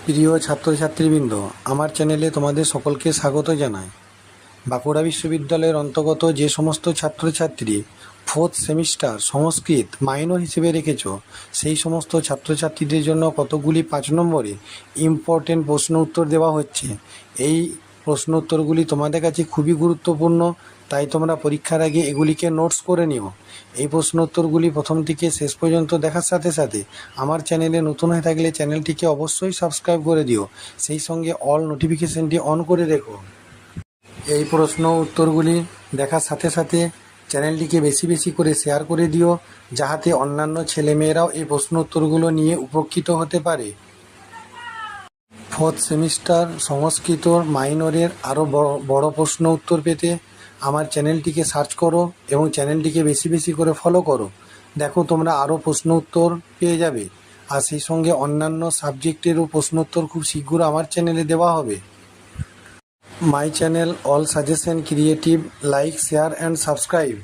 প্রিয় ছাত্রছাত্রীবৃন্দ, আমার চ্যানেলে তোমাদের সকলকে স্বাগত জানাই। বাঁকুড়া বিশ্ববিদ্যালয়ের অন্তর্গত যে সমস্ত ছাত্রছাত্রী ফোর্থ সেমিস্টার সংস্কৃত মাইনর হিসেবে রেখেছ, সেই সমস্ত ছাত্রছাত্রীদের জন্য কতগুলি 5 নম্বরে ইম্পর্টেন্ট প্রশ্ন উত্তর দেওয়া হচ্ছে। এই প্রশ্ন উত্তরগুলি তোমাদের কাছে খুবই গুরুত্বপূর্ণ, তাই তোমরা পরীক্ষার আগে এগুলিকে নোটস করে নিও। এই প্রশ্ন উত্তরগুলি প্রথম থেকে শেষ পর্যন্ত দেখার সাথে সাথে আমার চ্যানেলে নতুন হয়ে থাকলে চ্যানেলটিকে অবশ্যই সাবস্ক্রাইব করে দিও, সেই সঙ্গে অল নোটিফিকেশনটি অন করে রেখো। এই প্রশ্ন উত্তরগুলি দেখার সাথে সাথে চ্যানেলটিকে বেশি বেশি করে শেয়ার করে দিও, যাহাতে অন্যান্য ছেলেমেয়েরাও এই প্রশ্ন উত্তরগুলো নিয়ে উপকৃত হতে পারে। ফোর্থ সেমিস্টার সংস্কৃত মাইনরের আরও বড় প্রশ্ন উত্তর পেতে আমার চ্যানেলটিকে সার্চ করো এবং চ্যানেলটিকে বেশি বেশি করে ফলো করো। দেখো, তোমরা আরও প্রশ্ন উত্তর পেয়ে যাবে, আর সেই সঙ্গে অন্যান্য সাবজেক্টেরও প্রশ্ন উত্তর খুব শীঘ্র আমার চ্যানেলে দেওয়া হবে। My channel all suggestion creative, like, share and subscribe.